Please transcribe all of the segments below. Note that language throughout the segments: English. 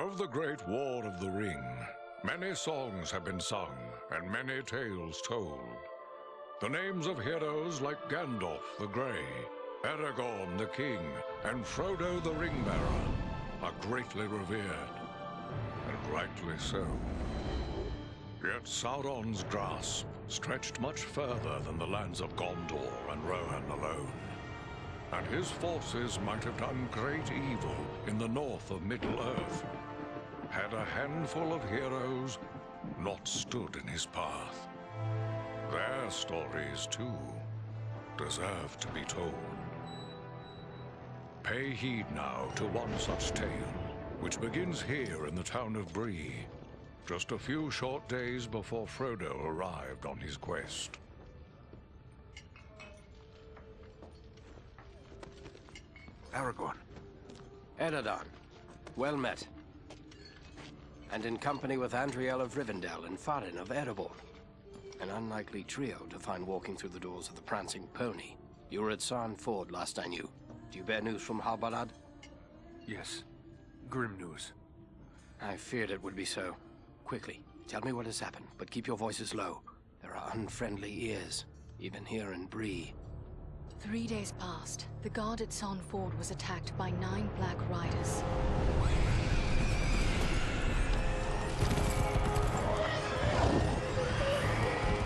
Of the Great War of the Ring, many songs have been sung and many tales told. The names of heroes like Gandalf the Grey, Aragorn the King, and Frodo the Ring-Bearer are greatly revered, and rightly so. Yet Sauron's grasp stretched much further than the lands of Gondor and Rohan alone, and his forces might have done great evil in the north of Middle-earth, had a handful of heroes not stood in his path. Their stories, too, deserve to be told. Pay heed now to one such tale, which begins here in the town of Bree, just a few short days before Frodo arrived on his quest. Aragorn. Eredon, well met. And in company with Andriel of Rivendell and Farin of Erebor. An unlikely trio to find walking through the doors of the Prancing Pony. You were at Sarn Ford last I knew. Do you bear news from Halbarad? Yes. Grim news. I feared it would be so. Quickly, tell me what has happened, but keep your voices low. There are unfriendly ears, even here in Bree. 3 days passed. The guard at Sarn Ford was attacked by 9 Black Riders.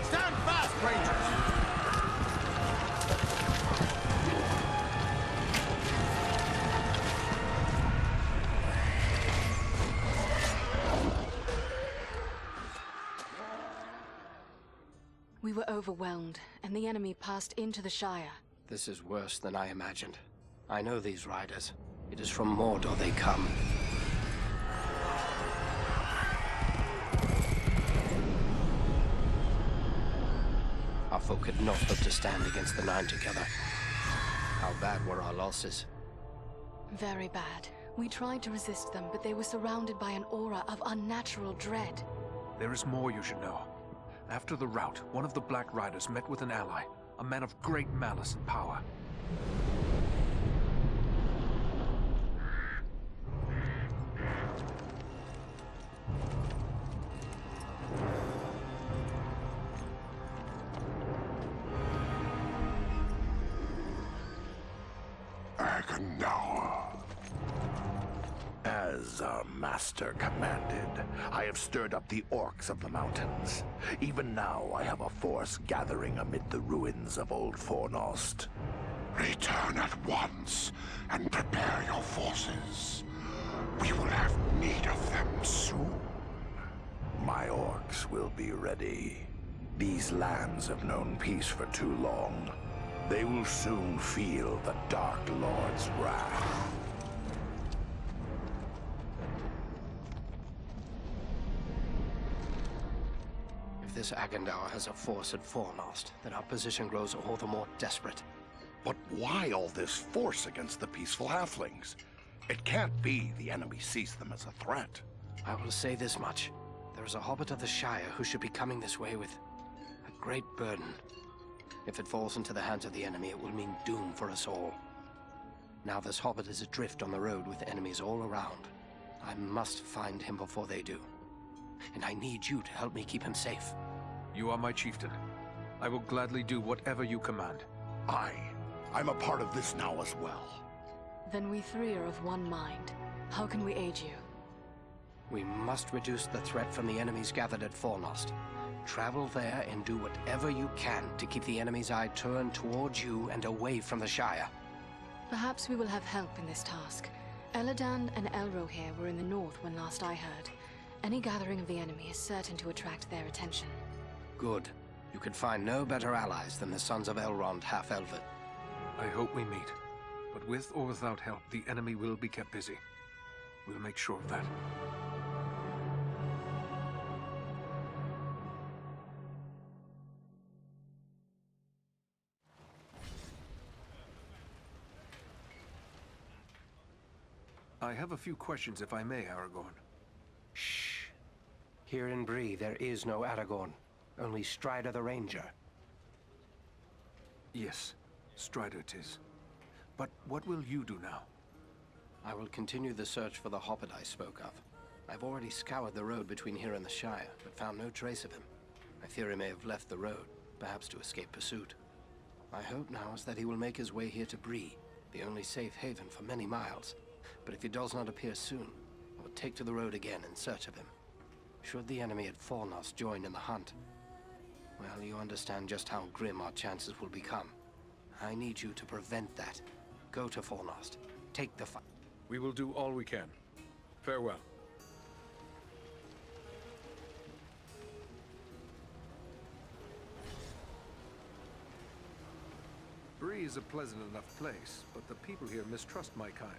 Stand fast, Rangers! We were overwhelmed, and the enemy passed into the Shire. This is worse than I imagined. I know these riders. It is from Mordor they come. Our folk could not hope to stand against the 9 together. How bad were our losses? Very bad. We tried to resist them, but they were surrounded by an aura of unnatural dread. There is more you should know. After the rout, one of the Black Riders met with an ally, a man of great malice and power. As our master commanded, I have stirred up the orcs of the mountains. Even now, I have a force gathering amid the ruins of Old Fornost. Return at once and prepare your forces. We will have need of them soon. My orcs will be ready. These lands have known peace for too long. They will soon feel the Dark Lord's wrath. If this Agandaur has a force at Fornost, then our position grows all the more desperate. But why all this force against the peaceful halflings? It can't be the enemy sees them as a threat. I will say this much. There is a hobbit of the Shire who should be coming this way with a great burden. If it falls into the hands of the enemy, it will mean doom for us all. Now this hobbit is adrift on the road with enemies all around. I must find him before they do. And I need you to help me keep him safe. You are my chieftain. I will gladly do whatever you command. I'm a part of this now as well. Then we 3 are of one mind. How can we aid you? We must reduce the threat from the enemies gathered at Fornost. Travel there and do whatever you can to keep the enemy's eye turned towards you and away from the Shire. Perhaps we will have help in this task. Eladan and Elrohir were in the north when last I heard. Any gathering of the enemy is certain to attract their attention. Good. You could find no better allies than the sons of Elrond half-elven. I hope we meet. But with or without help, the enemy will be kept busy. We'll make sure of that. I have a few questions, if I may, Aragorn. Shh. Here in Bree, there is no Aragorn. Only Strider the Ranger. Yes, Strider 'tis. But what will you do now? I will continue the search for the hobbit I spoke of. I've already scoured the road between here and the Shire, but found no trace of him. I fear he may have left the road, perhaps to escape pursuit. My hope now is that he will make his way here to Bree, the only safe haven for many miles. But if he does not appear soon, I will take to the road again in search of him. Should the enemy at Fornost join in the hunt, well, you understand just how grim our chances will become. I need you to prevent that. Go to Fornost. Take the fight. We will do all we can. Farewell. Bree is a pleasant enough place, but the people here mistrust my kind.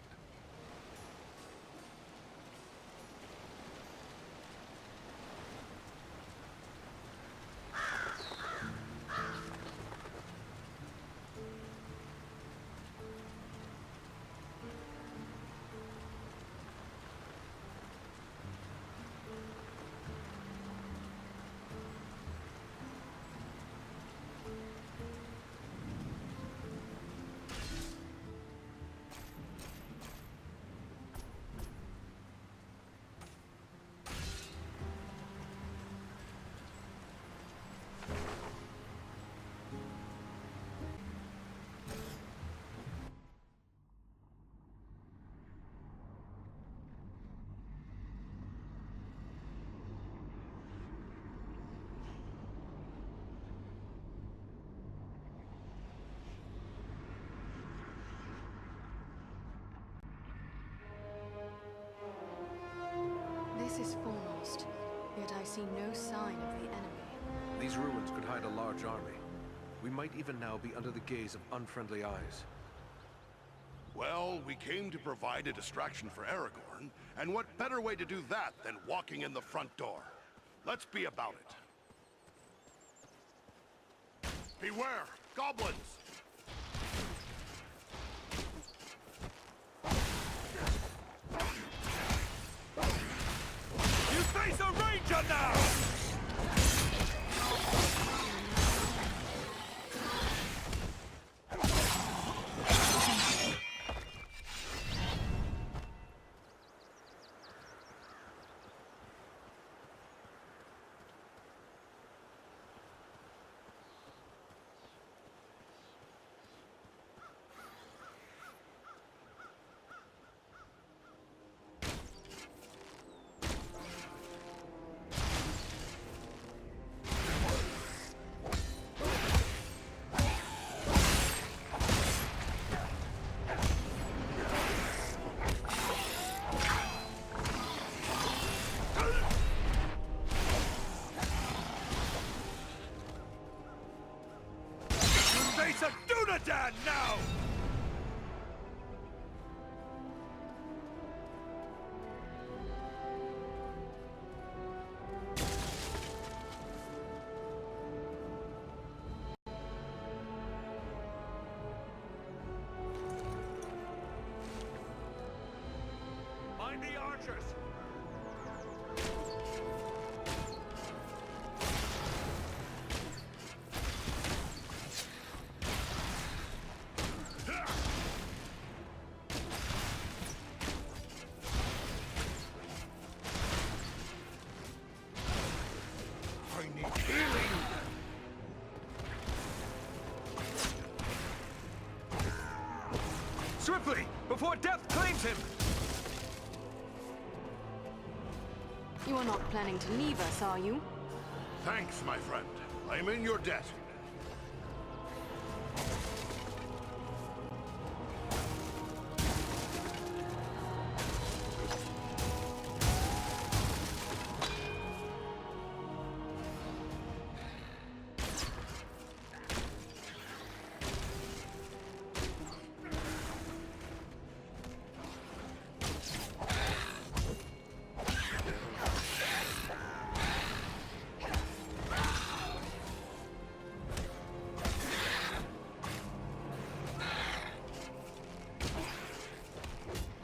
This is Fornost, yet I see no sign of the enemy. These ruins could hide a large army. We might even now be under the gaze of unfriendly eyes. Well, we came to provide a distraction for Aragorn, and what better way to do that than walking in the front door? Let's be about it. Beware! Goblins! You face a ranger now! Face a Dunedain now! Mind the archers! Swiftly, before death claims him! You are not planning to leave us, are you? Thanks, my friend. I am in your debt.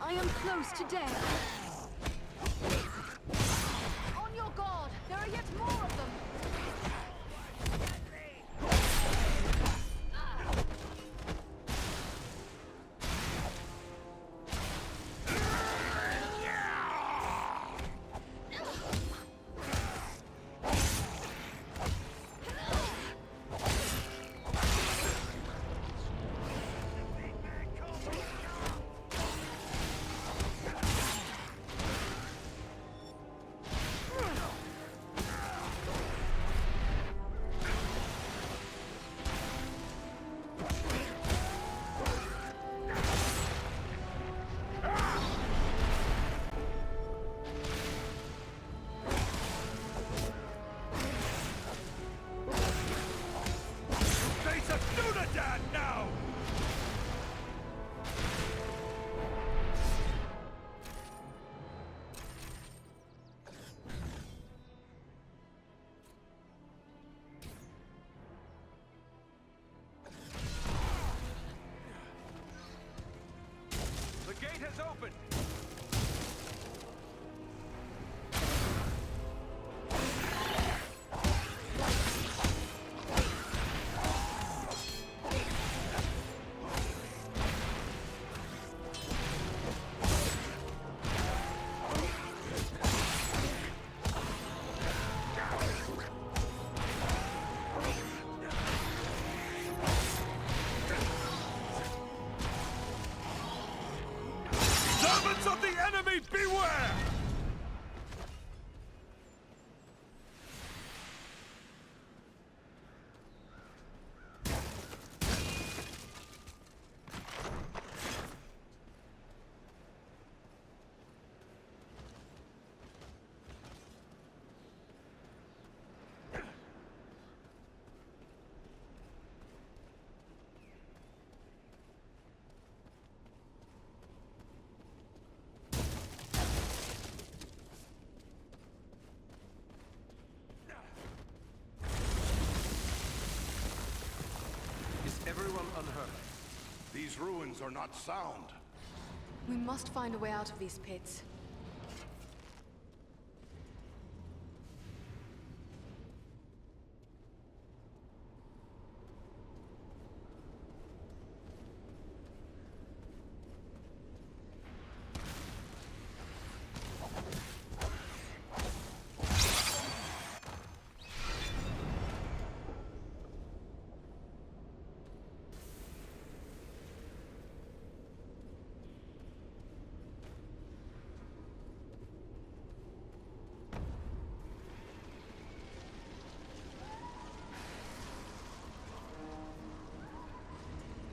I am close to death. On your guard! There are yet more of them! open! Servants of the enemy, beware! Is everyone unhurt? These ruins are not sound. We must find a way out of these pits.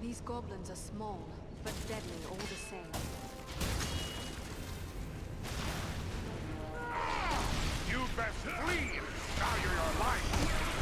These goblins are small, but deadly all the same. You best flee and value your life.